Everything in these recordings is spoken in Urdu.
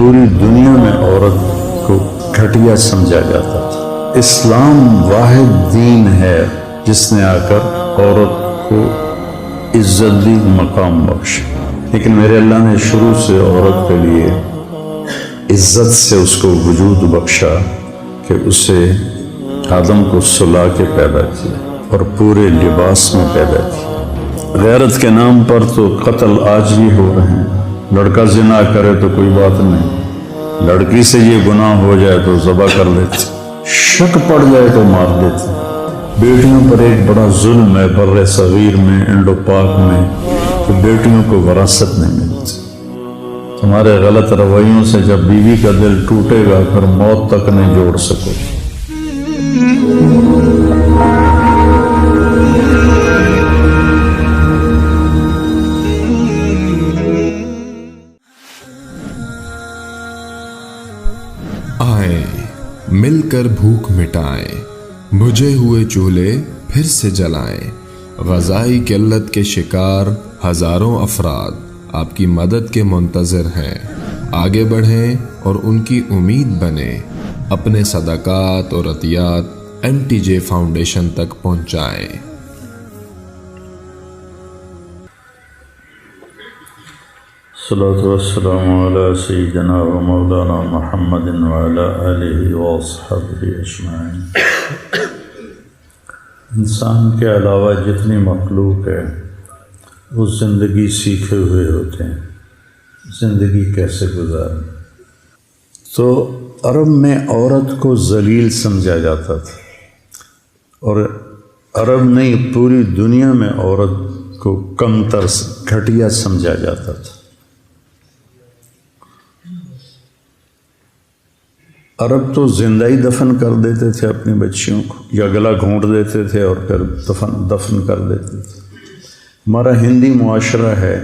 پوری دنیا میں عورت کو گھٹیا سمجھا جاتا تھا۔ اسلام واحد دین ہے جس نے آ کر عورت کو عزت دی، مقام بخش۔ لیکن میرے اللہ نے شروع سے عورت کے لیے عزت سے اس کو وجود بخشا کہ اسے آدم کو سلا کے پیدا کیا اور پورے لباس میں پیدا کیا۔ غیرت کے نام پر تو قتل آج بھی ہو رہے ہیں۔ لڑکا زنا کرے تو کوئی بات نہیں، لڑکی سے یہ گناہ ہو جائے تو ذبح کر دیتے، شک پڑ جائے تو مار دیتے۔ بیٹیوں پر ایک بڑا ظلم ہے بر صغیر میں، انڈو پاک میں، کہ بیٹیوں کو وراثت نہیں ملتی۔ تمہارے غلط رویوں سے جب بیوی کا دل ٹوٹے گا پھر موت تک نہیں جوڑ سکو۔ آئے مل کر بھوک مٹائیں، بجھے ہوئے چولہے پھر سے جلائیں۔ غذائی قلت کے شکار ہزاروں افراد آپ کی مدد کے منتظر ہیں۔ آگے بڑھیں اور ان کی امید بنیں۔ اپنے صدقات اور عطیات MTJ فاؤنڈیشن تک پہنچائیں۔ الصلاۃ والسلام علی سیدنا و مولانا محمد وعلی آلہ وصحبہ اجمعین۔ انسان کے علاوہ جتنی مخلوق ہے وہ زندگی سیکھے ہوئے ہوتے ہیں، زندگی کیسے گزاریں۔ تو عرب میں عورت کو ذلیل سمجھا جاتا تھا، اور عرب نہیں پوری دنیا میں عورت کو کمتر گھٹیا سمجھا جاتا تھا۔ عرب تو زندہ ہی دفن کر دیتے تھے اپنی بچیوں کو، یا گلا گھونٹ دیتے تھے اور پھر دفن کر دیتے تھے۔ ہمارا ہندی معاشرہ ہے،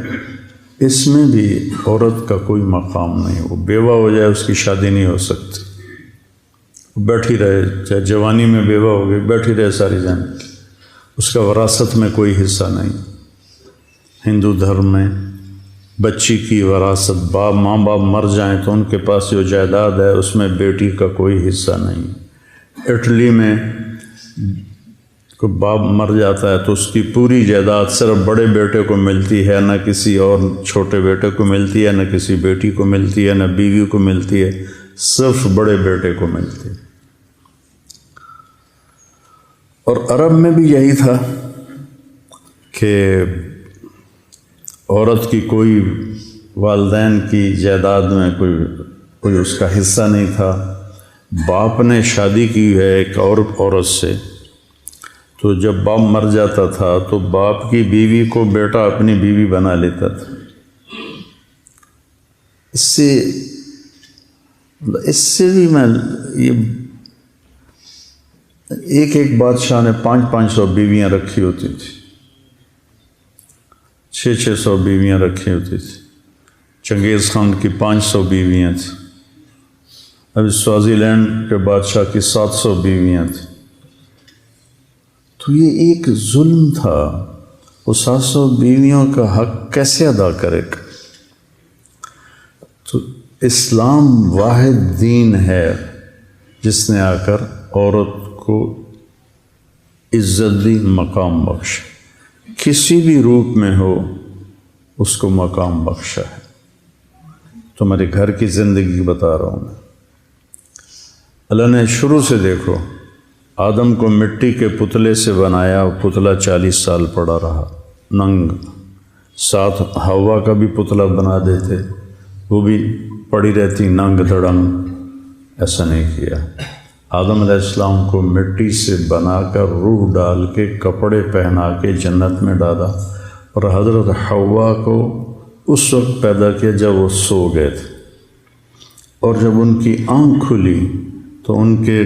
اس میں بھی عورت کا کوئی مقام نہیں، وہ بیوہ ہو جائے اس کی شادی نہیں ہو سکتی، وہ بیٹھی رہے، چاہے جوانی میں بیوہ ہو گئی بیٹھی رہے ساری زندگی، اس کا وراثت میں کوئی حصہ نہیں۔ ہندو دھرم میں بچی کی وراثت، ماں باپ مر جائیں تو ان کے پاس جو جائیداد ہے اس میں بیٹی کا کوئی حصہ نہیں۔ اٹلی میں کوئی باپ مر جاتا ہے تو اس کی پوری جائیداد صرف بڑے بیٹے کو ملتی ہے، نہ کسی اور چھوٹے بیٹے کو ملتی ہے، نہ کسی بیٹی کو ملتی ہے، نہ بیوی کو ملتی ہے، صرف بڑے بیٹے کو ملتی ہے۔ اور عرب میں بھی یہی تھا کہ عورت کی کوئی والدین کی جائیداد میں کوئی اس کا حصہ نہیں تھا۔ باپ نے شادی کی ہے ایک اور عورت سے، تو جب باپ مر جاتا تھا تو باپ کی بیوی کو بیٹا اپنی بیوی بنا لیتا تھا۔ اس سے بھی میں یہ ایک بادشاہ نے 500 بیویاں رکھی ہوتی تھی، 600 بیویاں رکھی ہوتی تھی۔ چنگیز خان کی 500 بیویاں تھیں، ابھی سوازی لینڈ کے بادشاہ کی 700 بیویاں تھیں۔ تو یہ ایک ظلم تھا، وہ 700 بیویوں کا حق کیسے ادا کرے گا؟ تو اسلام واحد دین ہے جس نے آ کر عورت کو عزت دی، مقام بخشا، کسی بھی روپ میں ہو اس کو مقام بخشا ہے۔ تمہارے گھر کی زندگی بتا رہا ہوں میں۔ اللہ نے شروع سے دیکھو، آدم کو مٹی کے پتلے سے بنایا، وہ پتلا 40 سال پڑا رہا ننگ، ساتھ ہوا کا بھی پتلا بنا دیتے، وہ بھی پڑی رہتی ننگ دھڑنگ، ایسا نہیں کیا۔ آدم علیہ السلام کو مٹی سے بنا کر روح ڈال کے کپڑے پہنا کے جنت میں ڈالا، اور حضرت حوا کو اس وقت پیدا کیا جب وہ سو گئے تھے، اور جب ان کی آنکھ کھلی تو ان کے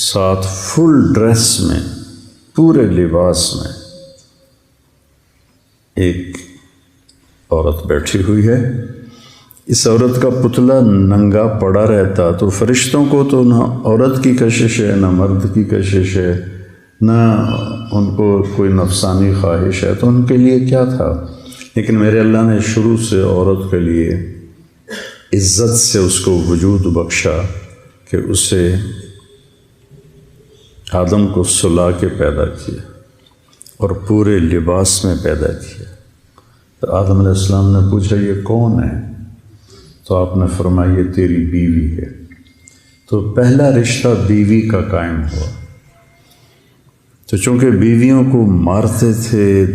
ساتھ فل ڈریس میں، پورے لباس میں ایک عورت بیٹھی ہوئی ہے۔ اس عورت کا پتلا ننگا پڑا رہتا تو فرشتوں کو تو نہ عورت کی کشش ہے، نہ مرد کی کشش ہے، نہ ان کو کوئی نفسانی خواہش ہے، تو ان کے لیے کیا تھا؟ لیکن میرے اللہ نے شروع سے عورت کے لیے عزت سے اس کو وجود بخشا کہ اسے آدم کو سلا کے پیدا کیا اور پورے لباس میں پیدا کیا۔ تو آدم علیہ السلام نے پوچھا یہ کون ہے؟ تو آپ نے فرمایا یہ تیری بیوی ہے۔ تو پہلا رشتہ بیوی کا قائم ہوا۔ تو چونکہ بیویوں کو مارتے تھے،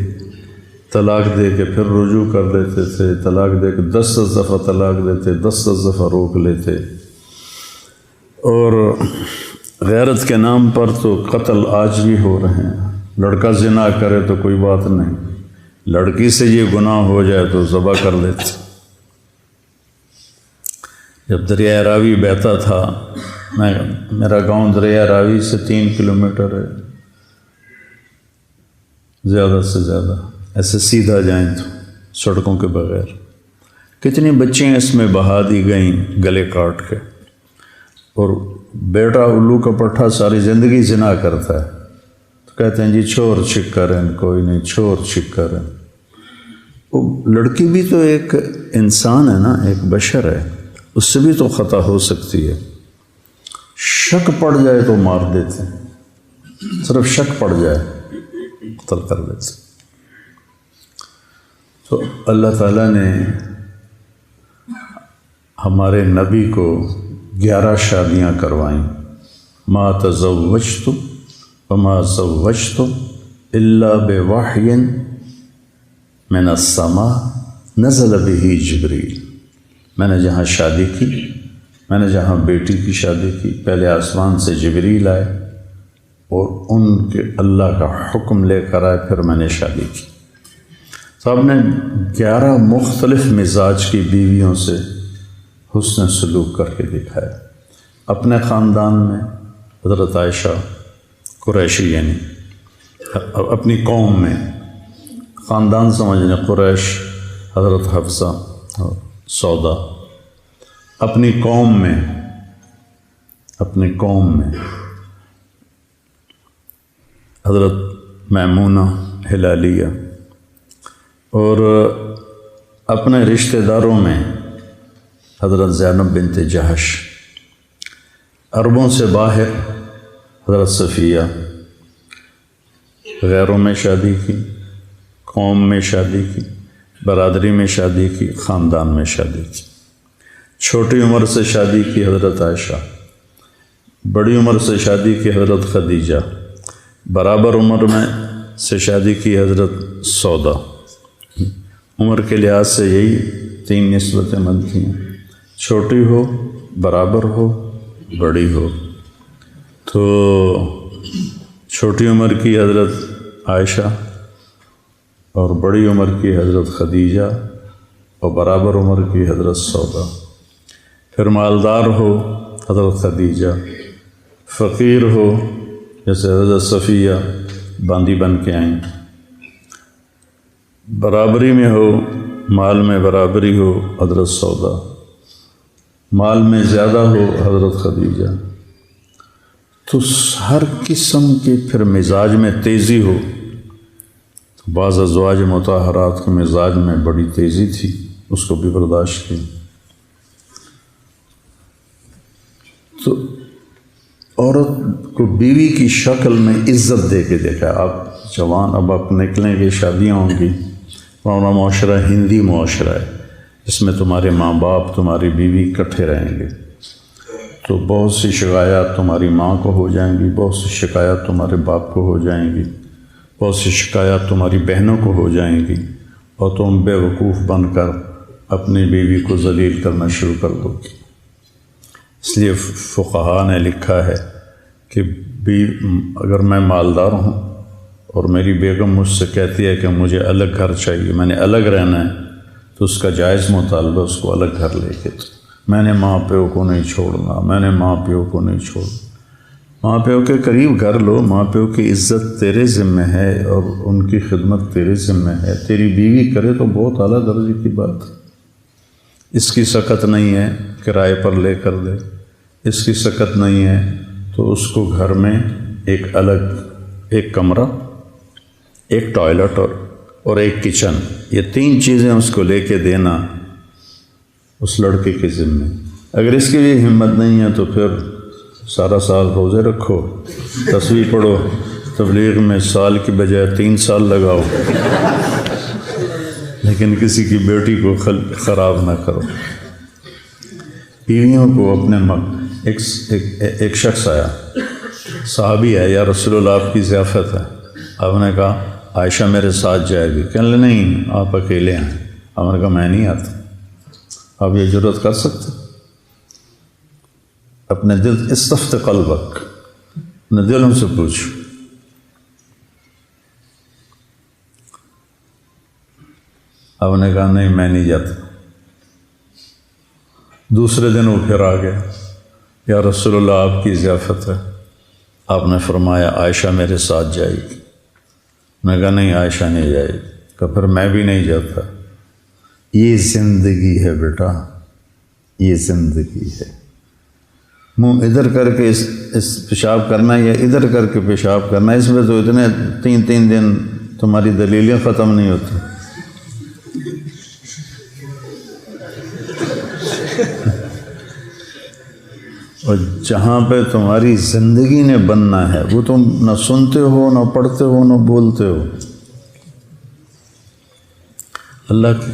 طلاق دے کے پھر رجوع کر دیتے تھے، طلاق دے کے 10 دفعہ طلاق دیتے، 10 دفعہ روک لیتے، اور غیرت کے نام پر تو قتل آج بھی ہو رہے ہیں۔ لڑکا زنا کرے تو کوئی بات نہیں، لڑکی سے یہ گناہ ہو جائے تو ذبح کر دیتے۔ جب دریائے راوی بہتا تھا، میرا گاؤں دریائے راوی سے 3 کلومیٹر ہے زیادہ سے زیادہ، ایسے سیدھا جائیں تو سڑکوں کے بغیر، کتنی بچیاں اس میں بہا دی گئیں گلے کاٹ کے، اور بیٹا الو کا پٹھا ساری زندگی زنا کرتا ہے تو کہتے ہیں جی چھوڑ چھکرن، کوئی نہیں چھوڑ چھکرن۔ وہ لڑکی بھی تو ایک انسان ہے نا، ایک بشر ہے، اس سے بھی تو خطا ہو سکتی ہے۔ شک پڑ جائے تو مار دیتے ہیں، صرف شک پڑ جائے قتل کر دیتے۔ تو اللہ تعالیٰ نے ہمارے نبی کو 11 شادیاں کروائیں۔ ما تزوجت وما زوجت الا بوحی من السماء نزل به جبریل۔ میں نے جہاں شادی کی، میں نے جہاں بیٹی کی شادی کی، پہلے آسمان سے جبریل آئے اور ان کے اللہ کا حکم لے کر آئے، پھر میں نے شادی کی۔ تو آپ نے 11 مختلف مزاج کی بیویوں سے حسن سلوک کر کے دکھایا۔ اپنے خاندان میں حضرت عائشہ قریشی، یعنی اپنی قوم میں، خاندان سمجھنے قریش، حضرت حفصہ اور سودا۔ اپنی قوم میں حضرت میمونہ ہلالیہ، اور اپنے رشتہ داروں میں حضرت زینب بنت جہش، عربوں سے باہر حضرت صفیہ، غیروں میں شادی کی، قوم میں شادی کی، برادری میں شادی کی، خاندان میں شادی کی۔ چھوٹی عمر سے شادی کی حضرت عائشہ، بڑی عمر سے شادی کی حضرت خدیجہ، برابر عمر میں سے شادی کی حضرت سودا۔ عمر کے لحاظ سے یہی 3 نسبتیں بنتی ہیں، چھوٹی ہو، برابر ہو، بڑی ہو۔ تو چھوٹی عمر کی حضرت عائشہ اور بڑی عمر کی حضرت خدیجہ اور برابر عمر کی حضرت سودا۔ پھر مالدار ہو حضرت خدیجہ، فقیر ہو جیسے حضرت صفیہ باندی بن کے آئیں، برابری میں ہو، مال میں برابری ہو حضرت سودا، مال میں زیادہ ہو حضرت خدیجہ۔ تو ہر قسم کے پھر مزاج میں تیزی ہو۔ بعض ازواج مطہرات کے مزاج میں بڑی تیزی تھی، اس کو بھی برداشت کی۔ تو عورت کو بیوی کی شکل میں عزت دے کے دیکھا۔ آپ جوان اب آپ نکلیں گے، شادیاں ہوں گی، ہمارا معاشرہ ہندی معاشرہ ہے، اس میں تمہارے ماں باپ تمہاری بیوی اکٹھے رہیں گے، تو بہت سی شکایات تمہاری ماں کو ہو جائیں گی، بہت سی شکایات تمہارے باپ کو ہو جائیں گی، بہت سی شکایات تمہاری بہنوں کو ہو جائیں گی، اور تم بے وقوف بن کر اپنی بیوی کو ذلیل کرنا شروع کر دو گی۔ اس لیے فقہاء نے لکھا ہے کہ اگر میں مالدار ہوں اور میری بیگم مجھ سے کہتی ہے کہ مجھے الگ گھر چاہیے، میں نے الگ رہنا ہے، تو اس کا جائز مطالبہ اس کو الگ گھر لے کے، تو میں نے ماں پیو کو نہیں چھوڑنا، میں نے ماں پیو کو نہیں چھوڑنا۔ ماں پیو کے قریب گھر لو، ماں پیو کی عزت تیرے ذمہ ہے اور ان کی خدمت تیرے ذمہ ہے۔ تیری بیوی کرے تو بہت اعلیٰ درجے کی بات ہے، اس کی سکت نہیں ہے کرائے پر لے کر دے، اس کی سکت نہیں ہے تو اس کو گھر میں ایک الگ ایک کمرہ، ایک ٹوائلٹ اور ایک کچن، یہ 3 چیزیں اس کو لے کے دینا، اس لڑکے کے ذمے. اگر اس کی بھی ہمت نہیں ہے تو پھر سارا سال روزے رکھو، تسبیح پڑھو، تبلیغ میں سال کی بجائے 3 سال لگاؤ، لیکن کسی کی بیٹی کو خراب نہ کرو. بیویوں کو اپنے ایک شخص آیا، صحابی ہے، یا رسول اللہ آپ کی ضیافت ہے. آپ نے کہا عائشہ میرے ساتھ جائے گی. کہنے لگے نہیں آپ اکیلے ہیں. آپ نے کہا میں نہیں آتا. آپ یہ جرات کر سکتے؟ اپنے دل استفت قلبک، اپنے دلوں سے پوچھو. آپ نے کہا نہیں میں نہیں جاتا. دوسرے دن وہ پھر آ گیا، یا رسول اللہ آپ کی ضیافت ہے. آپ نے فرمایا عائشہ میرے ساتھ جائے گی. میں کہا نہیں عائشہ نہیں جائے گی. کہ پھر میں بھی نہیں جاتا. یہ زندگی ہے بیٹا، یہ زندگی ہے. منہ ادھر کر کے اس پیشاب کرنا یا ادھر کر کے پیشاب کرنا، اس میں تو اتنے 3 دن تمہاری دلیلیں ختم نہیں ہوتی. اور جہاں پہ تمہاری زندگی نے بننا ہے وہ تم نہ سنتے ہو، نہ پڑھتے ہو، نہ بولتے ہو. اللہ کی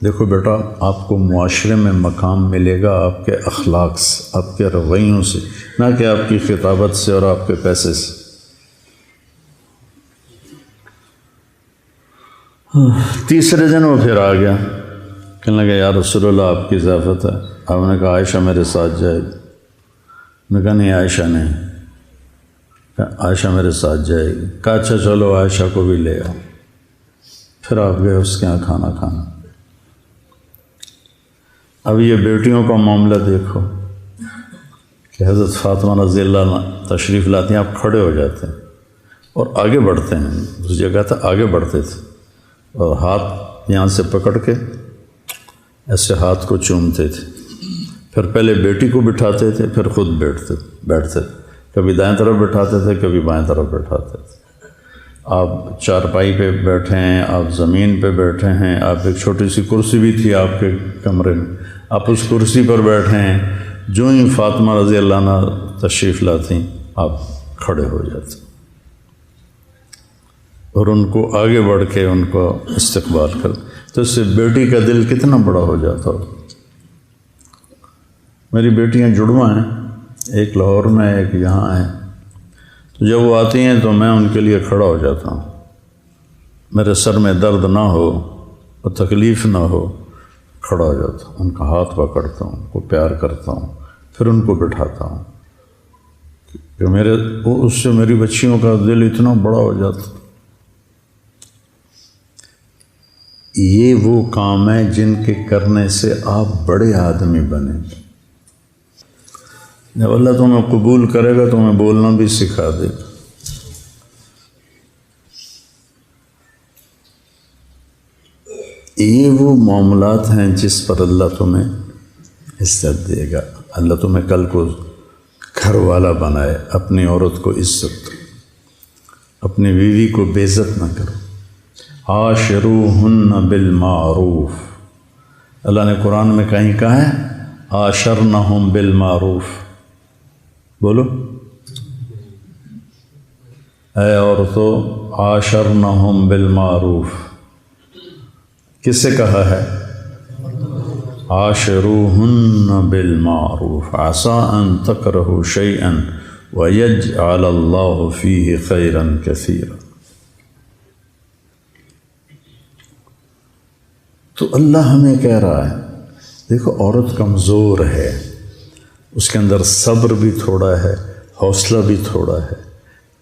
دیکھو بیٹا، آپ کو معاشرے میں مقام ملے گا آپ کے اخلاق سے، آپ کے رویوں سے، نہ کہ آپ کی خطابت سے اور آپ کے پیسے سے. تیسرے دن وہ پھر آ گیا. کہنے لگا یا رسول اللہ آپ کی ضیافت ہے. آپ نے کہا عائشہ میرے ساتھ جائے گی. میں کہا نہیں عائشہ نہیں. عائشہ میرے ساتھ جائے گی. کہا اچھا چلو عائشہ کو بھی لے آؤ. پھر آپ گئے اس کے یہاں کھانا کھانا. اب یہ بیٹیوں کا معاملہ دیکھو کہ حضرت فاطمہ رضی اللہ عنہ تشریف لاتی ہیں، آپ کھڑے ہو جاتے ہیں اور آگے بڑھتے ہیں. اس جگہ تھا آگے بڑھتے تھے اور ہاتھ یہاں سے پکڑ کے ایسے ہاتھ کو چومتے تھے. پھر پہلے بیٹی کو بٹھاتے تھے، پھر خود بیٹھتے تھے. کبھی دائیں طرف بٹھاتے تھے، کبھی بائیں طرف بٹھاتے تھے. آپ چارپائی پہ بیٹھے ہیں، آپ زمین پہ بیٹھے ہیں، آپ ایک چھوٹی سی کرسی بھی تھی آپ کے کمرے میں، آپ اس کرسی پر بیٹھے ہیں. جو ہی فاطمہ رضی اللہ عنہ تشریف لاتی آپ کھڑے ہو جاتے اور ان کو آگے بڑھ کے ان کو استقبال کر. تو اس سے بیٹی کا دل کتنا بڑا ہو جاتا ہو. میری بیٹیاں جڑواں ہیں، ایک لاہور میں ایک یہاں ہے. تو جب وہ آتی ہیں تو میں ان کے لیے کھڑا ہو جاتا ہوں. میرے سر میں درد نہ ہو اور تکلیف نہ ہو، کھڑا ہو جاتا ہوں. ان کا ہاتھ پکڑتا ہوں، ان کو پیار کرتا ہوں، پھر ان کو بٹھاتا ہوں کہ اس سے میری بچیوں کا دل اتنا بڑا ہو جاتا. یہ وہ کام ہے جن کے کرنے سے آپ بڑے آدمی بنیں. جب اللہ تمہیں قبول کرے گا تمہیں بولنا بھی سکھا دے گا. یہ وہ معاملات ہیں جس پر اللہ تمہیں عزت دے گا. اللہ تمہیں کل کو گھر والا بنائے. اپنی عورت کو عزت، اپنی بیوی کو بے عزت نہ کرو. عاشروہن بالمعروف. اللہ نے قرآن میں کہیں کہا ہے عاشرنہم بالمعروف. بولو اے عورتوں عاشرنہم بالمعروف. کس سے کہا ہے؟ عاشروہن بالمعروف. عسیٰ ان تکرہوا شیئا ویجعل اللہ فیہ خیرا کثیرا. تو اللہ ہمیں کہہ رہا ہے دیکھو عورت کمزور ہے، اس کے اندر صبر بھی تھوڑا ہے، حوصلہ بھی تھوڑا ہے،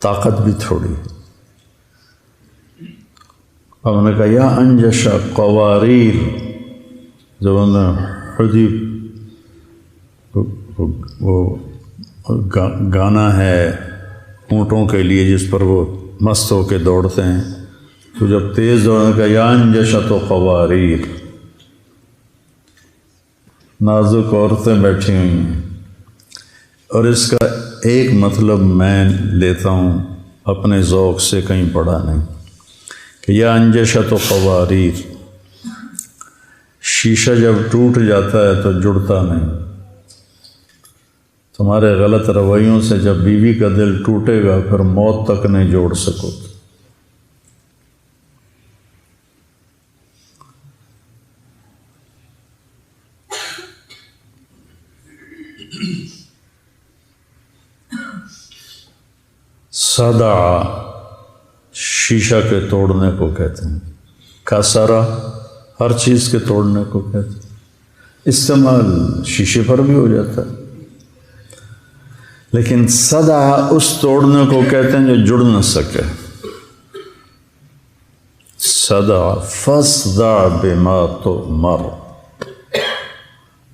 طاقت بھی تھوڑی ہے. اور انہوں نے کہا یا انجش قواریر. جب انہوں نے حدیب وہ گانا ہے اونٹوں کے لیے جس پر وہ مست ہو کے دوڑتے ہیں، تو جب تیز دوڑنے کا یا انجشت و قواریر، نازک عورتیں بیٹھی ہوئی ہیں. اور اس کا ایک مطلب میں لیتا ہوں اپنے ذوق سے، کہیں پڑھا نہیں، کہ یا انجشت و قواریر شیشہ جب ٹوٹ جاتا ہے تو جڑتا نہیں. تمہارے غلط رویوں سے جب بیوی کا دل ٹوٹے گا پھر موت تک نہیں جوڑ سکو. صدع شیشہ کے توڑنے کو کہتے ہیں. کسرا ہر چیز کے توڑنے کو کہتے ہیں. استعمال شیشے پر بھی ہو جاتا ہے، لیکن صدع اس توڑنے کو کہتے ہیں جو جڑ نہ سکے. صدع فصدع بما تؤمر،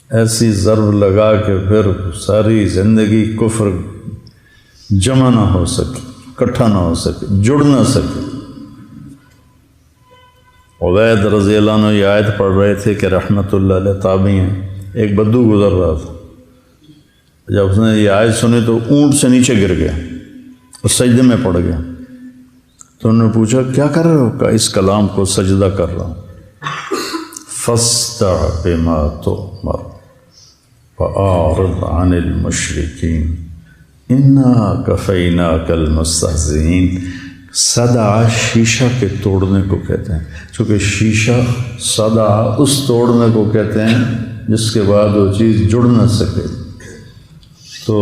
ایسی ضرب لگا کہ پھر ساری زندگی کفر جمع نہ ہو سکے، اکٹھا نہ ہو سکے، جڑ نہ سکے. عبید رضی اللہ عنہ یہ آیت پڑھ رہے تھے کہ رحمت اللہ علیہ تابعی ہیں. ایک بدو گزر رہا تھا، جب اس نے یہ آیت سنی تو اونٹ سے نیچے گر گیا اور سجدے میں پڑ گیا. تو انہوں نے پوچھا کیا کر رہے ہو؟ کہا اس کلام کو سجدہ کر رہا ہوں. فاصدع بما تؤمر وأعرض عن المشرکین انا کفیناک المستہزئین. صدع شیشہ کے توڑنے کو کہتے ہیں، چونکہ شیشہ صدع اس توڑنے کو کہتے ہیں جس کے بعد وہ چیز جڑ نہ سکے. تو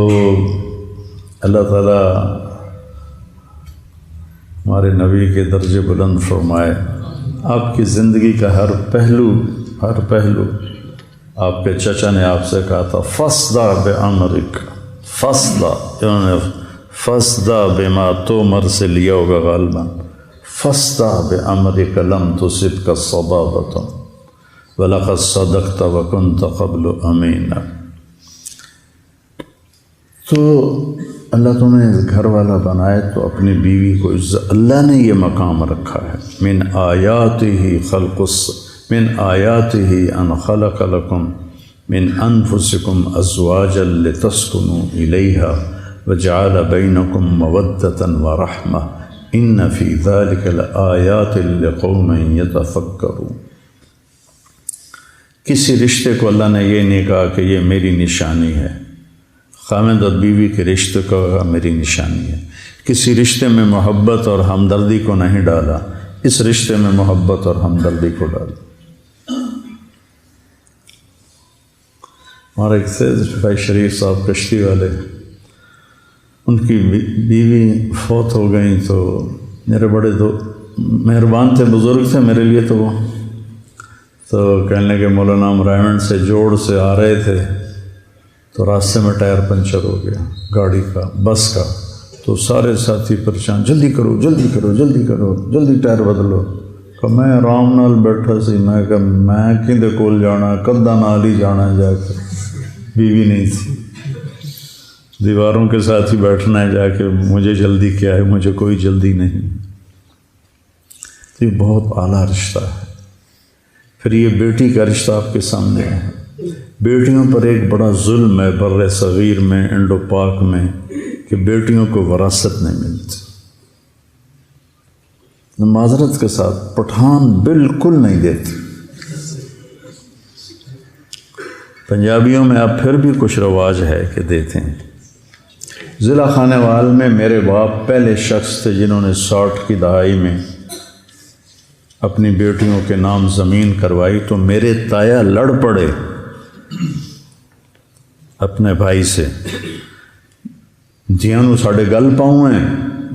اللہ تعالیٰ ہمارے نبی کے درجے بلند فرمائے. آپ کی زندگی کا ہر پہلو آپ کے چچا نے آپ سے کہا تھا فصدع بامرک. فصدع انہوں نے فصدع بما تؤمر سے لیا ہوگا غالباً. فصدع بامرک لم تصبک صبابۃ ولقد صدقت وکنت قبل امینا. تو اللہ تمہیں گھر والا بنائے تو اپنی بیوی کو عزت، اللہ نے یہ مقام رکھا ہے. من آیاتہ ان خلق لکم من انفسکم ازواجا لتسکنوا الیہا وجعل بینکم مودۃ ورحمہ ان فی ذلک لآیات لقوم یتفکرون. کسی رشتے کو اللہ نے یہ نہیں کہا کہ یہ میری نشانی ہے. خاوند اور بیوی کے رشتے کو میری نشانی ہے. کسی رشتے میں محبت اور ہمدردی کو نہیں ڈالا، اس رشتے میں محبت اور ہمدردی کو ڈالا. ہمارے ایک سے بھائی شریف صاحب کشتی والے، ان کی بیوی فوت ہو گئیں تو میرے بڑے دو مہربان تھے، بزرگ تھے میرے لیے. تو کہنے کے مولانا ہم رائمنڈ سے جوڑ سے آ رہے تھے تو راستے میں ٹائر پنچر ہو گیا گاڑی کا، بس کا. تو سارے ساتھی پریشان، جلدی کرو جلدی کرو جلدی کرو جلدی ٹائر بدلو. کہ میں آرام نال بیٹھا سی، میں کہ میں کدے کول جانا، کدھا نال ہی جانا. جا کے بیوی نہیں تھی، دیواروں کے ساتھ ہی بیٹھنا ہے جا کے. مجھے جلدی کیا ہے، مجھے کوئی جلدی نہیں. یہ بہت اعلیٰ رشتہ ہے. پھر یہ بیٹی کا رشتہ آپ کے سامنے ہے. بیٹیوں پر ایک بڑا ظلم ہے بر صغیر میں، انڈو پاک میں، کہ بیٹیوں کو وراثت نہیں ملتی. معذرت کے ساتھ پٹھان بالکل نہیں دیتے. پنجابیوں میں اب پھر بھی کچھ رواج ہے کہ دیتے ہیں. ضلع خانے وال میں میرے باپ پہلے شخص تھے جنہوں نے 60 کی دہائی میں اپنی بیٹیوں کے نام زمین کروائی. تو میرے تایا لڑ پڑے اپنے بھائی سے، دھیاں نو ساڈے گل پاؤں ہیں،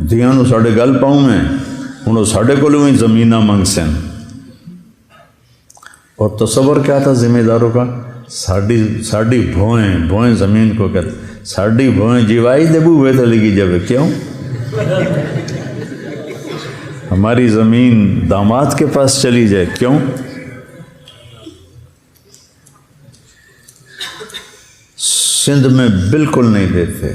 دھیاں نو ساڈے گل پاؤں ہیں، انہوں ساڈے کولوں ہی زمیناں منگ سن. اور تصور کیا تھا ذمہ داروں کا؟ ساڈی بھوئیں زمین کو کہتے، ساڈی بھوئیں جیوائی دے بوئے تے لگی جاوے. کیوں؟ ہماری زمین داماد کے پاس چلی جائے. کیوں؟ سندھ میں بالکل نہیں دیتے،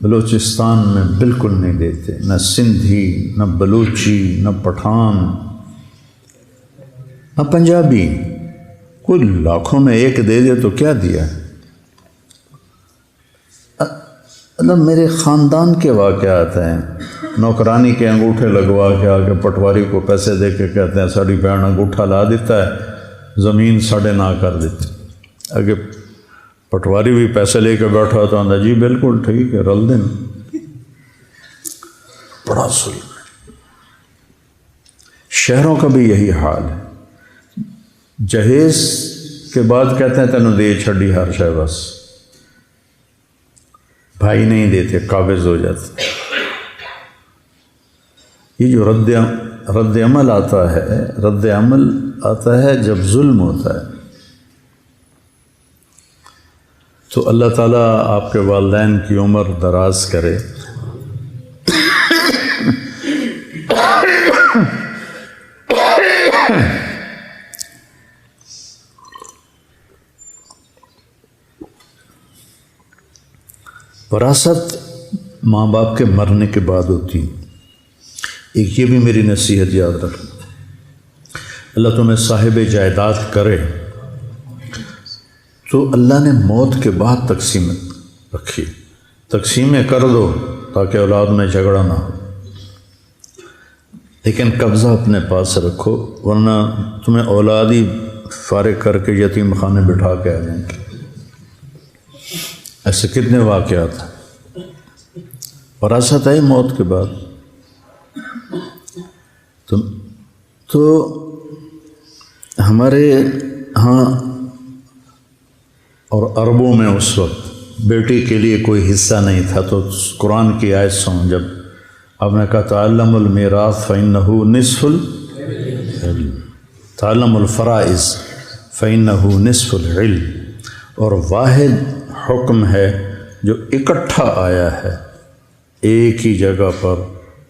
بلوچستان میں بالکل نہیں دیتے، نہ سندھی، نہ بلوچی، نہ پٹھان، نہ پنجابی. کوئی لاکھوں میں ایک دے دے تو کیا دیا. مطلب میرے خاندان کے واقعات ہیں. نوکرانی کے انگوٹھے لگوا کے آگے پٹواری کو پیسے دے کے کہتے ہیں ساڑی بہن انگوٹھا لا دیتا ہے، زمین 9.5 کر دیتے. اگے پٹواری بھی پیسے لے کے بیٹھا تو آتا جی بالکل ٹھیک ہے رل دیں. بڑا ظلم ہے. شہروں کا بھی یہی حال ہے. جہیز کے بعد کہتے ہیں تینوں دے چھڑی ہر شے, بس بھائی نہیں دیتے, قابض ہو جاتے. یہ جو رد عمل آتا ہے جب ظلم ہوتا ہے. تو اللہ تعالیٰ آپ کے والدین کی عمر دراز کرے. وراثت ماں باپ کے مرنے کے بعد ہوتی. ایک یہ بھی میری نصیحت یاد رکھنا, اللہ تمہیں صاحب جائیداد کرے تو اللہ نے موت کے بعد تقسیم رکھی. تقسیمیں کر دو تاکہ اولاد میں جھگڑا نہ ہو, لیکن قبضہ اپنے پاس رکھو ورنہ تمہیں اولاد ہی فارغ کر کے یتیم خانے بٹھا کے آ جائیں گے. ایسے کتنے واقعات ہیں. وراثت آئی موت کے بعد. تو ہمارے ہاں اور عربوں میں اس وقت بیٹی کے لیے کوئی حصہ نہیں تھا. تو قرآن کی آیت سن, جب آپ نے کہا تعلم المیراث فإنہ نصف العلم, تعلم الفرائض فإنہ نصف العلم. اور واحد حکم ہے جو اکٹھا آیا ہے ایک ہی جگہ پر,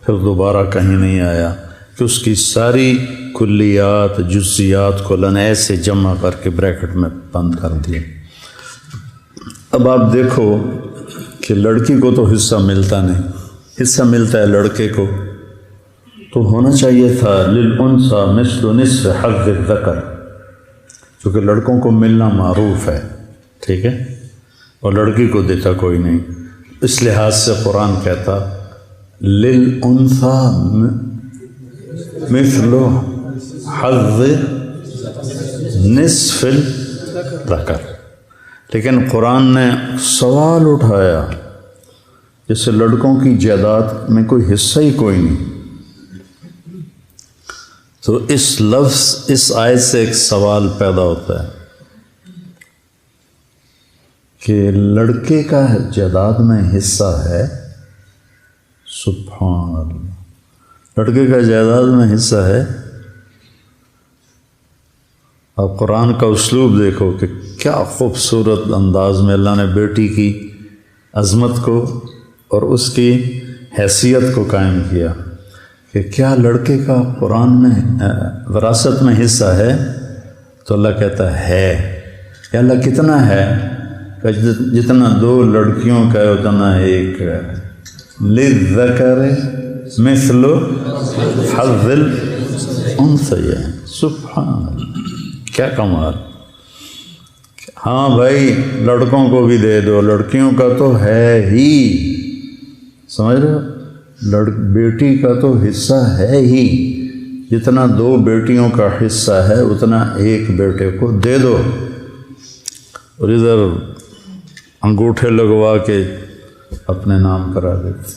پھر دوبارہ کہیں نہیں آیا, کہ اس کی ساری کلیات جزیات کو اللہ نے ایسے جمع کر کے بریکٹ میں بند کر دیا. اب آپ دیکھو کہ لڑکی کو تو حصہ ملتا نہیں, حصہ ملتا ہے لڑکے کو. تو ہونا چاہیے تھا للانثی مثل نصف حظ الذکر, چونکہ لڑکوں کو ملنا معروف ہے, ٹھیک ہے, اور لڑکی کو دیتا کوئی نہیں. اس لحاظ سے قرآن کہتا للانثی مثل حظ نصف الذکر. لیکن قرآن نے سوال اٹھایا جیسے لڑکوں کی جائیداد میں کوئی حصہ ہی کوئی نہیں. تو اس لفظ اس آیت سے ایک سوال پیدا ہوتا ہے کہ لڑکے کا جائیداد میں حصہ ہے. سبحان اللہ, لڑکے کا جائیداد میں حصہ ہے. آپ قرآن کا اسلوب دیکھو کہ کیا خوبصورت انداز میں اللہ نے بیٹی کی عظمت کو اور اس کی حیثیت کو قائم کیا کہ کیا لڑکے کا قرآن میں وراثت میں حصہ ہے. تو اللہ کہتا ہے. یا اللہ کتنا ہے؟ کہ جتنا 2 لڑکیوں کا ہے اتنا ایک ہے. للذکر مثل حظ الانثیین. سبحان اللہ, کیا کمال. ہاں بھائی لڑکوں کو بھی دے دو, لڑکیوں کا تو ہے ہی, سمجھ رہے ہو, بیٹی کا تو حصہ ہے ہی. جتنا 2 بیٹیوں کا حصہ ہے اتنا ایک بیٹے کو دے دو. اور ادھر انگوٹھے لگوا کے اپنے نام کرا دیتے.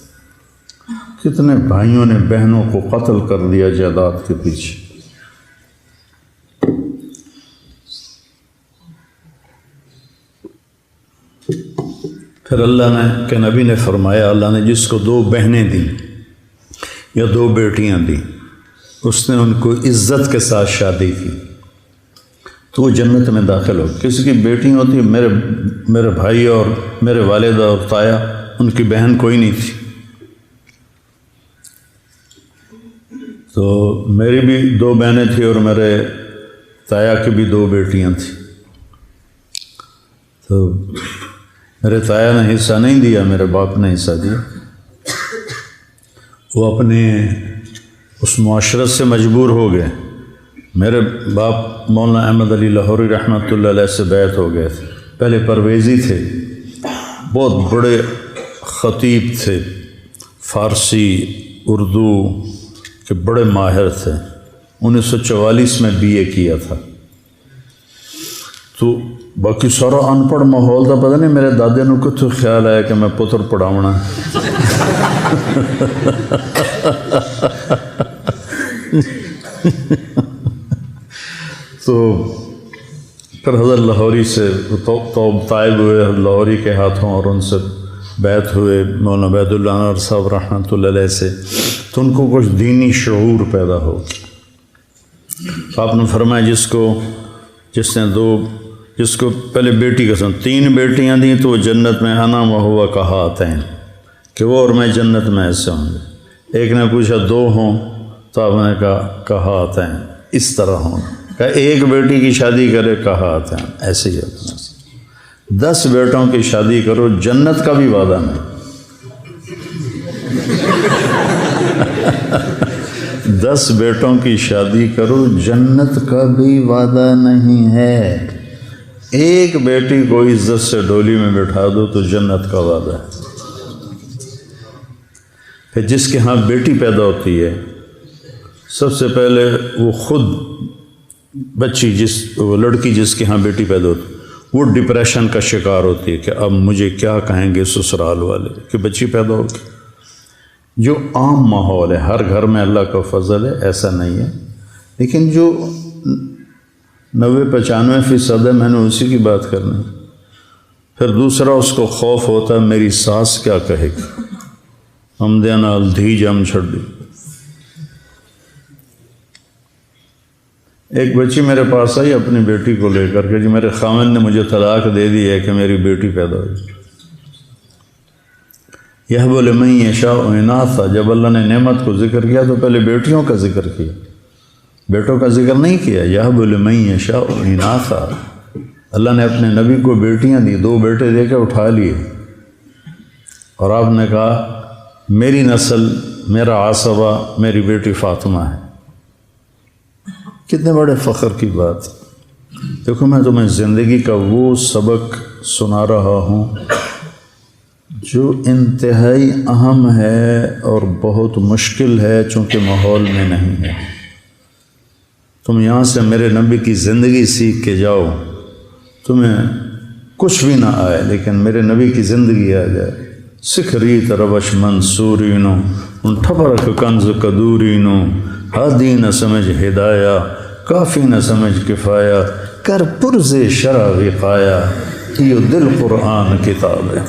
کتنے بھائیوں نے بہنوں کو قتل کر دیا جائیداد کے پیچھے. پھر اللہ نے کہ نبی نے فرمایا, اللہ نے جس کو 2 بہنیں دیں یا 2 بیٹیاں دیں, اس نے ان کو عزت کے ساتھ شادی کی تو وہ جنت میں داخل ہو. کسی کی بیٹی ہوتی, میرے بھائی اور میرے والدہ اور تایا, ان کی بہن کوئی نہیں تھی. تو میری بھی 2 بہنیں تھیں اور میرے تایا کی بھی 2 بیٹیاں تھیں. تو میرے تایا نے حصہ نہیں دیا, میرے باپ نے حصہ دیا. وہ اپنے اس معاشرت سے مجبور ہو گئے. میرے باپ مولانا احمد علی لاہوری رحمۃ اللہ علیہ سے بیعت ہو گئے تھے. پہلے پرویزی تھے, بہت بڑے خطیب تھے, فارسی اردو کے بڑے ماہر تھے. 1944 میں BA کیا تھا. تو باقی سارا ان پڑھ ماحول کا پتہ نہیں میرے دادے نو کتوں خیال آیا کہ میں پتر پڑھاونا. تو پھر حضرت لاہوری سے طائب ہوئے لاہوری کے ہاتھوں اور ان سے بیعت ہوئے مولانا عبید اللہ انور صاحب رحمۃ اللہ علیہ سے. تو ان کو کچھ دینی شعور پیدا ہو. آپ نے فرمایا جس کو پہلے بیٹی کا 3 بیٹیاں دیں تو وہ جنت میں انا و ہوا کہاتین کہ وہ اور میں جنت میں ایسے ہوں گے. ایک نے پوچھا 2 ہوں تو آپ نے کہاتین اس طرح ہوں. کہ 1 بیٹی کی شادی کرے کہاتین ایسے ہی ہوتا. 10 بیٹوں کی شادی کرو جنت کا بھی وعدہ نہیں. 10 بیٹوں کی شادی کرو جنت کا بھی وعدہ نہیں ہے. 1 بیٹی کو عزت سے ڈولی میں بٹھا دو تو جنت کا وعدہ ہے. پھر جس کے ہاں بیٹی پیدا ہوتی ہے سب سے پہلے وہ خود بچی وہ لڑکی جس کے ہاں بیٹی پیدا ہوتی وہ ڈپریشن کا شکار ہوتی ہے کہ اب مجھے کیا کہیں گے سسرال والے کہ بچی پیدا ہوگی. جو عام ماحول ہے ہر گھر میں اللہ کا فضل ہے ایسا نہیں ہے. لیکن جو 90-95% ہے میں نے اسی کی بات کرنی. پھر دوسرا اس کو خوف ہوتا ہے میری ساس کیا کہے گی ہم دینا دھی جم چھڑ دی. ایک بچی میرے پاس آئی اپنی بیٹی کو لے کر کے جی میرے خاوند نے مجھے طلاق دے دی ہے کہ میری بیٹی پیدا ہوئی. یہب لمن یشاء اناثا جب اللہ نے نعمت کو ذکر کیا تو پہلے بیٹیوں کا ذکر کیا بیٹوں کا ذکر نہیں کیا. یہب لمن یشاء اناثا اللہ نے اپنے نبی کو بیٹیاں دی 2 بیٹے دے کے اٹھا لیے اور آپ نے کہا میری نسل میرا عصبہ میری بیٹی فاطمہ ہے. کتنے بڑے فخر کی بات. دیکھو میں تمہیں زندگی کا وہ سبق سنا رہا ہوں جو انتہائی اہم ہے اور بہت مشکل ہے چونکہ ماحول میں نہیں ہے. تم یہاں سے میرے نبی کی زندگی سیکھ کے جاؤ تمہیں کچھ بھی نہ آئے لیکن میرے نبی کی زندگی آ جائے. سکھری تربش منصورینو ان ٹھپرک کنز قدورینو ہادی نہ سمجھ ہدایہ کافی نہ سمجھ کفایہ کر پرز شرع وقایا یہ دل قرآن کتاب ہے.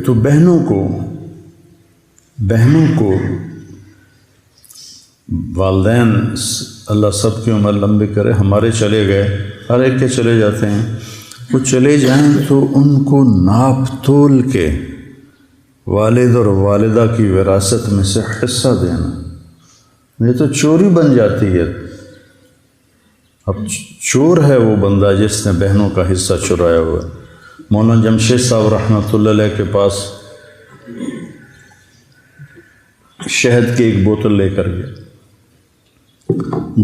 تو بہنوں کو والدین اللہ سب کی عمر لمبی کرے. ہمارے چلے گئے ہر ایک کے چلے جاتے ہیں. وہ چلے جائیں تو ان کو ناپ تول کے والد اور والدہ کی وراثت میں سے حصہ دینا. یہ تو چوری بن جاتی ہے. اب چور ہے وہ بندہ جس نے بہنوں کا حصہ چرایا ہوا ہے. مولانا جمشید صاحب رحمۃ اللہ علیہ کے پاس شہد کی ایک بوتل لے کر گیا.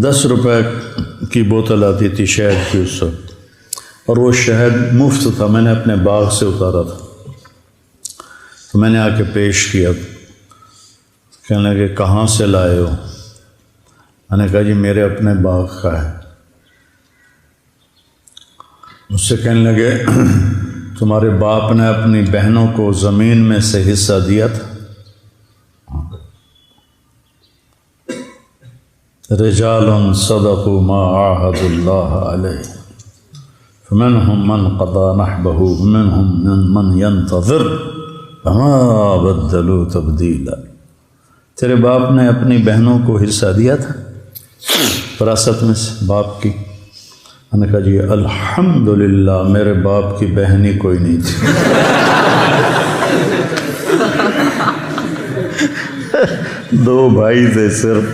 10 روپے کی بوتل آتی تھی شہد کی اس وقت اور وہ شہد مفت تھا. میں نے اپنے باغ سے اتارا تھا تو میں نے آ کے پیش کیا. کہنے لگے کہاں سے لائے ہو؟ میں نے کہا جی میرے اپنے باغ کا ہے. مجھ سے کہنے لگے تمہارے باپ نے اپنی بہنوں کو زمین میں سے حصہ دیا تھا؟ رجال صدقوا ما عاهدوا الله عليه فمنهم من قضى نحبه ومنهم من ينتظر وما بدلوا تبديلا. تیرے باپ نے اپنی بہنوں کو حصہ دیا تھا وراثت میں سے باپ کی؟ میں نے کہا جی الحمدللہ میرے باپ کی بہن ہی کوئی نہیں تھی. دو بھائی تھے صرف،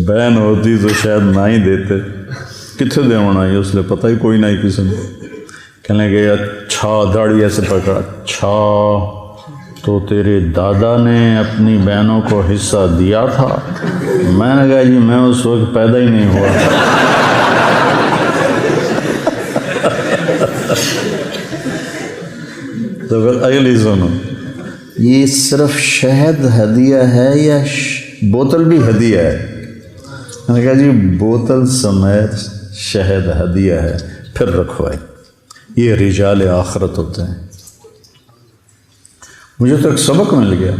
بہن ہوتی تو شاید نہ ہی دیتے. کتنے دے ہونا ہے اس لیے پتہ ہی کوئی نہیں کسی نے. کہنے گیا اچھا داڑھی ایسے پکڑا, اچھا تو تیرے دادا نے اپنی بہنوں کو حصہ دیا تھا؟ میں نے کہا جی میں اس وقت پیدا ہی نہیں ہوا تھا. تو پھر اگلی سنو, یہ صرف شہد ہدیہ ہے یا بوتل بھی ہدیہ ہے؟ میں نے کہا جی بوتل سمیت شہد ہدیہ ہے. پھر رکھوائے. یہ رجال آخرت ہوتے ہیں. مجھے تو ایک سبق مل گیا.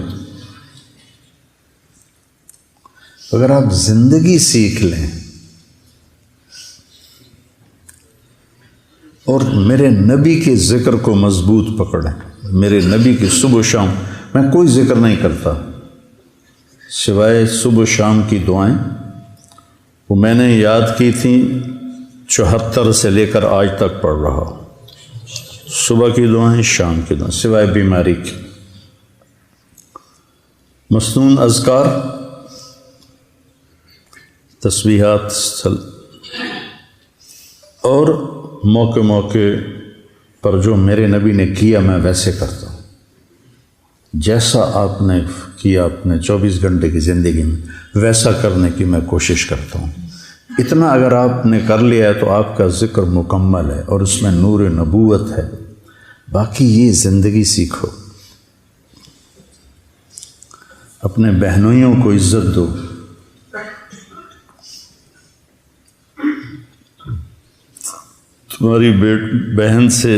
اگر آپ زندگی سیکھ لیں اور میرے نبی کے ذکر کو مضبوط پکڑیں. میرے نبی کی صبح و شام, میں کوئی ذکر نہیں کرتا سوائے صبح و شام کی دعائیں. وہ میں نے یاد کی تھیں 74 سے لے کر آج تک پڑھ رہا ہوں. صبح کی دعائیں, شام کی دعائیں, سوائے بیماری کی. مسنون اذکار, تسبیحات, اور موقع موقع پر جو میرے نبی نے کیا میں ویسے کرتا ہوں. جیسا آپ نے کیا اپنے 24 گھنٹے کی زندگی میں ویسا کرنے کی میں کوشش کرتا ہوں. اتنا اگر آپ نے کر لیا ہے تو آپ کا ذکر مکمل ہے اور اس میں نور نبوت ہے. باقی یہ زندگی سیکھو. اپنے بہنوئیوں کو عزت دو. تمہاری بہن سے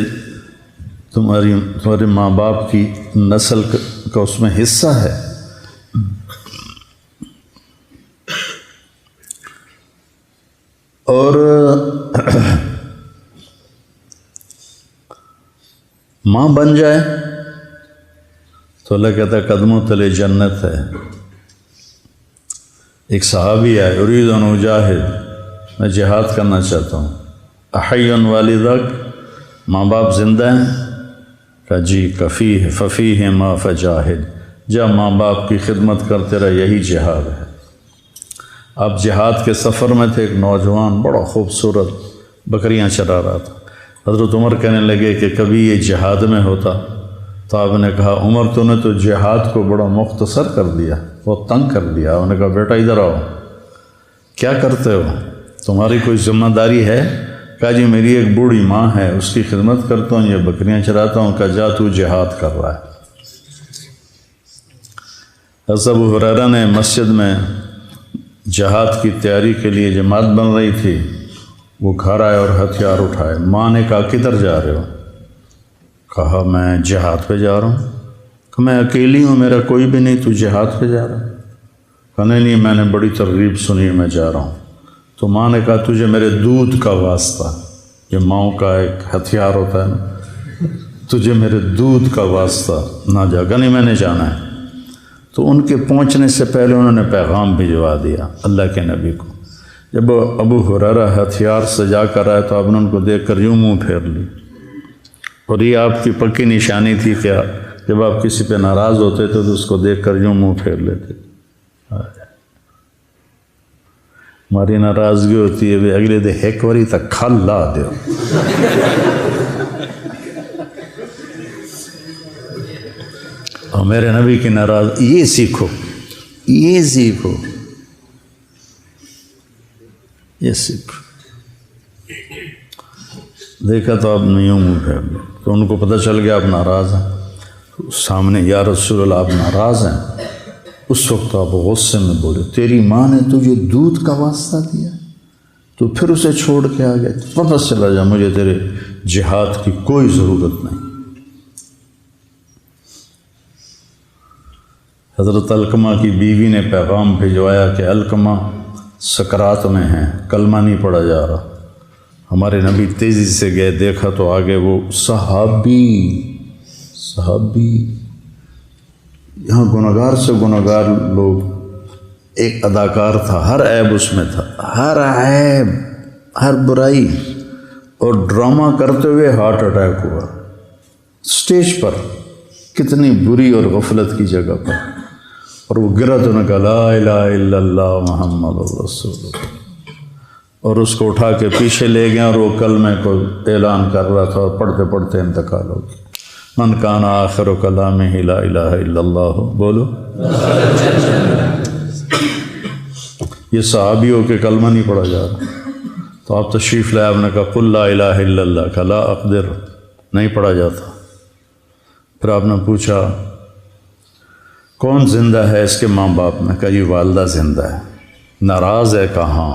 تمہارے ماں باپ کی نسل کا اس میں حصہ ہے. اور ماں بن جائے تو اللہ کہتا ہے قدموں تلے جنت ہے. ایک صحابی ہے, ارید ان اجاہد, میں جہاد کرنا چاہتا ہوں. احی والدک, ماں باپ زندہ ہیں؟ کہا جی. کفیہ ففیہ ما فجاہد, جا ماں باپ کی خدمت کرتے رہے, یہی جہاد ہے. آپ جہاد کے سفر میں تھے, ایک نوجوان بڑا خوبصورت بکریاں چرا رہا تھا. حضرت عمر کہنے لگے کہ کبھی یہ جہاد میں ہوتا. تو آپ نے کہا عمر تو نے تو جہاد کو بڑا مختصر کر دیا, بہت تنگ کر دیا. انہوں نے کہا بیٹا ادھر آؤ, کیا کرتے ہو, تمہاری کوئی ذمہ داری ہے؟ کہا جی میری ایک بوڑھی ماں ہے, اس کی خدمت کرتا ہوں, یہ بکریاں چراتا ہوں. کہا جا تو جہاد کر رہا ہے. حضرت ابو ہریرہ نے مسجد میں جہاد کی تیاری کے لیے جماعت بن رہی تھی, وہ گھر آئے اور ہتھیار اٹھائے. ماں نے کہا کدھر جا رہے ہو؟ کہا میں جہاد پہ جا رہا ہوں. کہ میں اکیلی ہوں, میرا کوئی بھی نہیں, تو جہاد پہ جا رہا ہے؟ کہا نہیں میں نے بڑی ترغیب سنی, میں جا رہا ہوں. تو ماں نے کہا تجھے میرے دودھ کا واسطہ, یہ ماؤں کا ایک ہتھیار ہوتا ہے نا, تجھے میرے دودھ کا واسطہ نہ جا. کہ نہیں میں نے جانا ہے. تو ان کے پہنچنے سے پہلے انہوں نے پیغام بھجوا دیا اللہ کے نبی کو. جب ابو ہریرہ ہتھیار سجا کر آئے تو آپ نے ان کو دیکھ کر یوں منہ پھیر لی. اور یہ آپ کی پکی نشانی تھی کہ جب آپ کسی پہ ناراض ہوتے تھے تو اس کو دیکھ کر یوں منہ پھیر لیتے. ہماری ناراضگی ہوتی ہے بھی اگلے دے ایک واری تک کھل لا دیو. اور میرے نبی کی ناراض, یہ سیکھو, یہ سیکھو, یہ سیکھو. دیکھا تو آپ نے یوں منہ پھیر لیا, تو ان کو پتہ چل گیا آپ ناراض ہیں. سامنے یا رسول اللہ آپ ناراض ہیں. اس وقت آپ غصے میں بولے تیری ماں نے تجھے دودھ کا واسطہ دیا, تو پھر اسے چھوڑ کے آ گئے. واپس چلا جا, مجھے تیرے جہاد کی کوئی ضرورت نہیں. حضرت علقمہ کی بیوی نے پیغام بھجوایا کہ علقمہ سکرات میں ہیں, کلمہ نہیں پڑھا جا رہا. ہمارے نبی تیزی سے گئے, دیکھا تو آگے وہ صحابی یہاں گناہگار سے گناہگار لوگ. ایک اداکار تھا, ہر عیب اس میں تھا, ہر عیب, ہر برائی, اور ڈرامہ کرتے ہوئے ہارٹ اٹیک ہوا اسٹیج پر, کتنی بری اور غفلت کی جگہ پر. اور وہ گرا تو نے کہا لا الہ الا اللہ محمد رسول اللہ. اور اس کو اٹھا کے پیچھے لے گئے اور وہ کلمے کو اعلان کر رہا تھا اور پڑھتے پڑھتے انتقال ہو گیا۔ من کان آخر کلامہ لا الہ الا اللہ، بولو۔ یہ صحابیوں کے کلمہ نہیں پڑھا جا رہا، تو آپ تشریف لائے، آپ نے کہا قل لا الہ الا اللہ، کہ لا اقدر نہیں پڑھا جاتا۔ پھر آپ نے پوچھا کون زندہ ہے اس کے ماں باپ نے؟ کہا یہ والدہ زندہ ہے۔ ناراض ہے؟ کہاں؟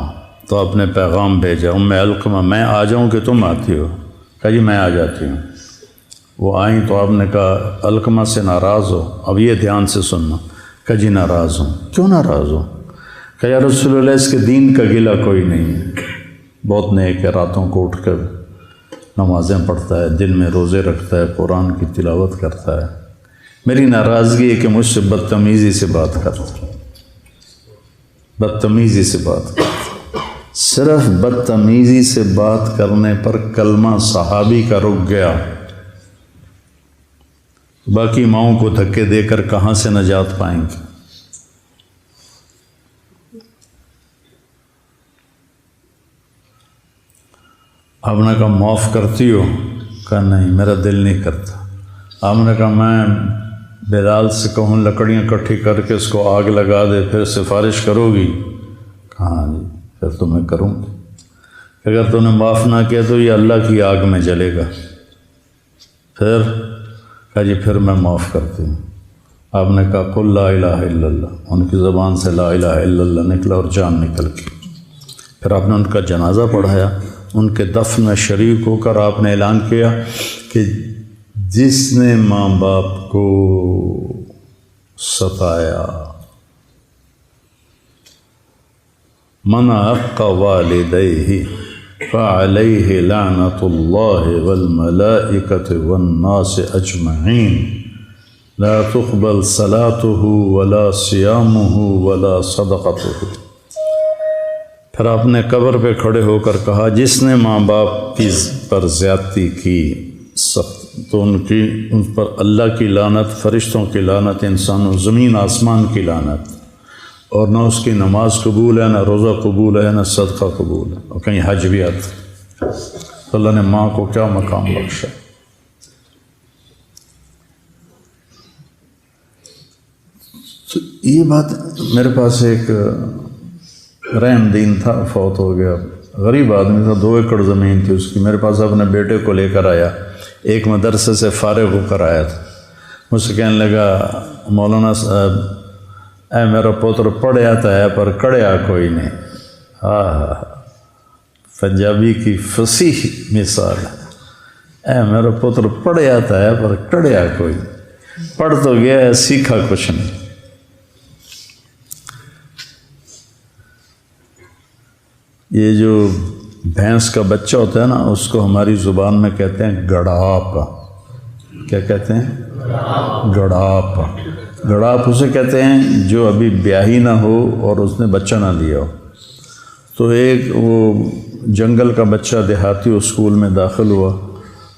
تو آپ نے پیغام بھیجا ام علقمہ میں آ جاؤں کہ تم آتی ہو؟ کہا جی میں آ جاتی ہوں۔ وہ آئیں تو آپ نے کہا علقمہ سے ناراض ہو؟ اب یہ دھیان سے سننا۔ کہا جی ناراض ہوں۔ کیوں ناراض ہو؟ کہ یا رسول اللہ اس کے دین کا گلہ کوئی نہیں ہے، بہت نیک ہے، راتوں کو اٹھ کر نمازیں پڑھتا ہے، دن میں روزے رکھتا ہے، قرآن کی تلاوت کرتا ہے، میری ناراضگی ہے کہ مجھ سے بدتمیزی سے بات کرتا ہے، بدتمیزی سے بات کرتا ہے۔ صرف بدتمیزی سے بات کرنے پر کلمہ صحابی کا رک گیا، باقی ماؤں کو دھکے دے کر کہاں سے نجات پائیں گے؟ آپ نے کہا معاف کرتی ہو؟ کہا نہیں میرا دل نہیں کرتا۔ آپ نے کہا میں بلال سے کہوں لکڑیاں اکٹھی کر کے اس کو آگ لگا دے، پھر سفارش کرو گی؟ کہاں جی پھر تو میں کروں گی، اگر تو نے معاف نہ کیا تو یہ اللہ کی آگ میں جلے گا۔ پھر کہا جی پھر میں معاف کرتی ہوں۔ آپ نے کہا قل لا الہ الا اللہ، ان کی زبان سے لا الہ الا اللہ نکلا اور جان نکل گئی۔ پھر آپ نے ان کا جنازہ پڑھایا، ان کے دفن میں شریک ہو کر آپ نے اعلان کیا کہ جس نے ماں باپ کو ستایا، من عق والدیہ فعلیہ لعنۃ اللہ والملائکۃ والناس اجمعین لا تقبل صلاتہ ولا صیامہ ولا صدقتہ۔ پھر آپ نے قبر پہ کھڑے ہو کر کہا جس نے ماں باپ کی پر زیادتی کی تو ان پر اللہ کی لعنت، فرشتوں کی لعنت، انسانوں زمین آسمان کی لعنت، اور نہ اس کی نماز قبول ہے، نہ روزہ قبول ہے، نہ صدقہ قبول ہے، اور کہیں حج بھی آتا۔ تو اللہ نے ماں کو کیا مقام بخشا۔ تو یہ بات میرے پاس ایک رحم دین تھا، فوت ہو گیا، غریب آدمی تھا، 2 ایکڑ زمین تھی اس کی، میرے پاس اپنے بیٹے کو لے کر آیا، ایک مدرسے سے فارغ ہو کر آیا تھا، مجھ سے کہنے لگا مولانا صاحب اے میرا پوتر پڑھیا تو ہے پر کڑیا کوئی نہیں۔ ہاں پنجابی کی فصیح مثال ہے، اے میرا پوتر پڑھیا تو ہے پر کڑیا کوئی نہیں، پڑھ تو گیا ہے سیکھا کچھ نہیں۔ یہ جو بھینس کا بچہ ہوتا ہے نا، اس کو ہماری زبان میں کہتے ہیں گڑاپ۔ کیا کہتے ہیں؟ گڑاپ۔ گڑاپ اسے کہتے ہیں جو ابھی بیاہی نہ ہو اور اس نے بچہ نہ لیا ہو۔ تو ایک وہ جنگل کا بچہ دیہاتی اسکول میں داخل ہوا،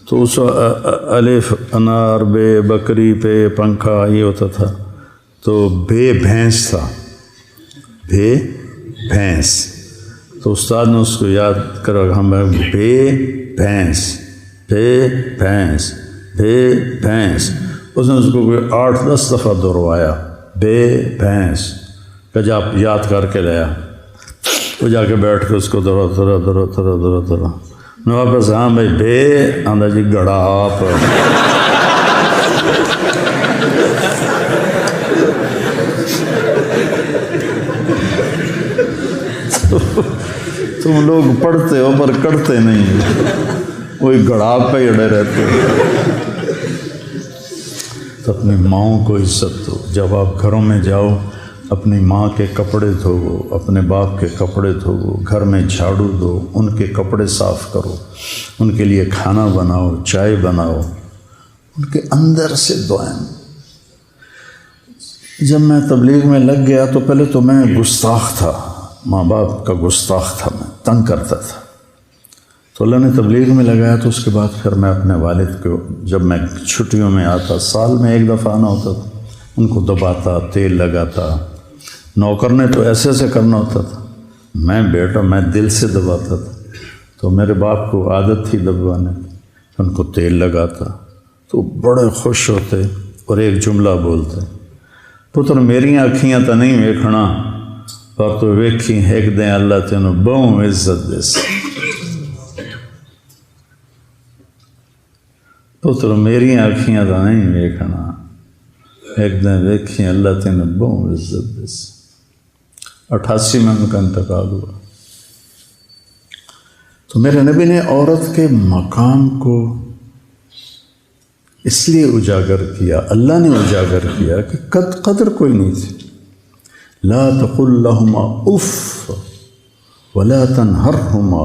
تو اس الف انار بے بکری پہ پنکھا یہ ہوتا تھا، تو بے بھینس تھا، بے بھینس۔ تو استاد نے اس کو یاد کرا، ہمیں بے بھینس، بے بھینس، بے بھینس۔ اس نے اس کو کوئی 8-10 دفعہ دہروایا، بے بھینس کا جا یاد کر کے لیا۔ وہ جا کے بیٹھ کے اس کو دہرا میں واپس، ہاں بھائی بے آندہ جی گڑاپ۔ تم لوگ پڑھتے ہو پر کرتے نہیں، وہی گڑاپ پہ ہی اڑے رہتے ہو۔ تو اپنی ماؤں کو عزت دو۔ جب آپ گھروں میں جاؤ اپنی ماں کے کپڑے دھوو، اپنے باپ کے کپڑے دھوو، گھر میں جھاڑو دو، ان کے کپڑے صاف کرو، ان کے لیے کھانا بناؤ، چائے بناؤ، ان کے اندر سے دعائیں۔ جب میں تبلیغ میں لگ گیا تو پہلے تو میں گستاخ تھا، ماں باپ کا گستاخ تھا، میں تنگ کرتا تھا۔ تو اللہ نے تبلیغ میں لگایا، تو اس کے بعد پھر میں اپنے والد کو، جب میں چھٹیوں میں آتا، سال میں 1 دفعہ آنا ہوتا تھا، ان کو دباتا، تیل لگاتا۔ نوکر نے تو ایسے ایسے کرنا ہوتا تھا، میں بیٹا میں دل سے دباتا تھا، تو میرے باپ کو عادت تھی دبوانے کی، ان کو تیل لگاتا تو بڑے خوش ہوتے اور ایک جملہ بولتے، پتر میری آنکھیاں تو نہیں ویکھنا پر تو ویکھی ایک دیں اللہ تینوں بہوں عزت دے سی۔ پتر میری آنکھیاں تو نہیں ویکھنا ایک دن ویکھی اللہ تینوں بہوں عزت دے سی۔ 88 میں ان کا انتقال ہوا۔ تو میرے نبی نے عورت کے مقام کو اس لیے اجاگر کیا، اللہ نے اجاگر کیا کہ قدر کوئی نہیں تھی۔ لا تقل لهما اف ولا تنهرهما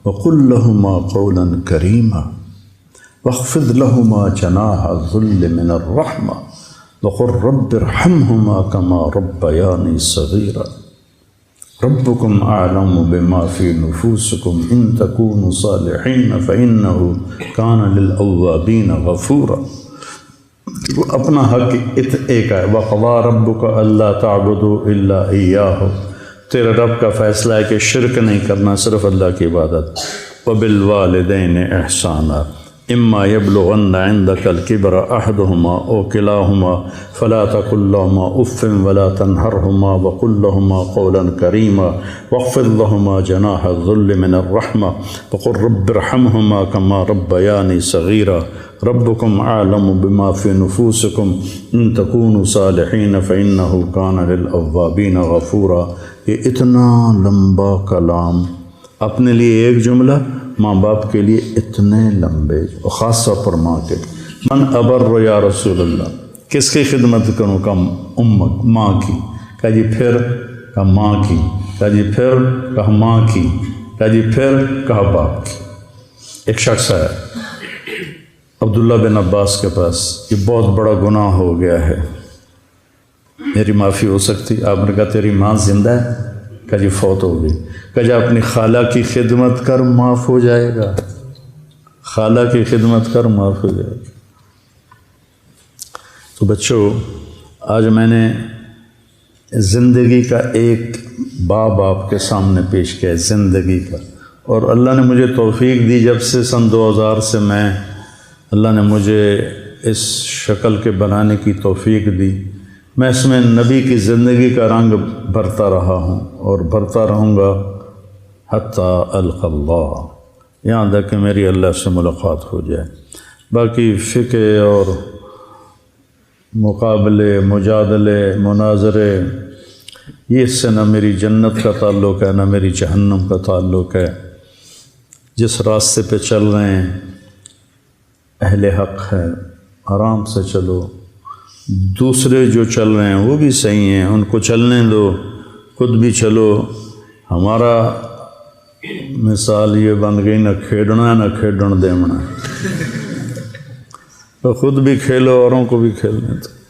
وقل لهما قولا كريما واخفض لهما جناح الذل من الرحمة وقل رب ارحمهما كما ربياني صغيرا ربكم اعلم بما في نفوسكم ان تكونوا صالحين فانه كان للاوابين غفورا۔ وہ اپنا حق ایک ہے، وقضى ربك الا تعبدوا الا اياه، تیرے رب کا فیصلہ ہے کہ شرک نہیں کرنا، صرف اللہ کی عبادت۔ وبالوالدین احسانا اما يبلغن عندك الكبر احدهما او كلاهما فلا تقل لهما اف ولا تنهرهما وقل لهما قولا كريما واخفض لهما جناح الذل من الرحمة وقل رب ارحمهما كما ربياني صغيرا ربكم اعلم بما في نفوسكم ان تكونوا صالحين فانه كان للاوابين غفورا۔ یہ اتنا لمبا کلام، اپنے لیے ایک جملہ، ماں باپ کے لیے اتنے لمبے، اور خاص طور پر ماں کے لیے۔ من ابر یا رسول اللہ، کس کی خدمت کروں؟ کہا امک، ماں کی۔ کہا جی پھر؟ کہا ماں کی۔ کہا جی پھر؟ کہا ماں کی۔ کہا جی پھر؟ کہا باپ کی۔ ایک شخص ہے عبداللہ بن عباس کے پاس، یہ بہت بڑا گناہ ہو گیا ہے، میری معافی ہو سکتی؟ آپ نے کہا تیری ماں زندہ ہے؟ کہا جی فوت ہو گئی۔ کہا جی اپنی خالہ کی خدمت کر، معاف ہو جائے گا۔ خالہ کی خدمت کر، معاف ہو جائے گا۔ تو بچوں، آج میں نے زندگی کا ایک باب آپ کے سامنے پیش کیا ہے، زندگی کا، اور اللہ نے مجھے توفیق دی، جب سے سن 2000 سے اللہ نے مجھے اس شکل کے بنانے کی توفیق دی، میں اس میں نبی کی زندگی کا رنگ بھرتا رہا ہوں اور بھرتا رہوں گا حتیٰ القی اللہ، یہاں تک کہ میری اللہ سے ملاقات ہو جائے۔ باقی فقہ اور مقابلے، مجادلے، مناظرے، یہ اس سے نہ میری جنت کا تعلق ہے نہ میری جہنم کا تعلق ہے۔ جس راستے پہ چل رہے ہیں اہل حق ہے، آرام سے چلو، دوسرے جو چل رہے ہیں وہ بھی صحیح ہیں، ان کو چلنے دو، خود بھی چلو۔ ہمارا مثال یہ بن گئی، نہ کھیڑنا ہے نہ کھیڑن دیونا، تو خود بھی کھیلو، اوروں کو بھی کھیلنے دو۔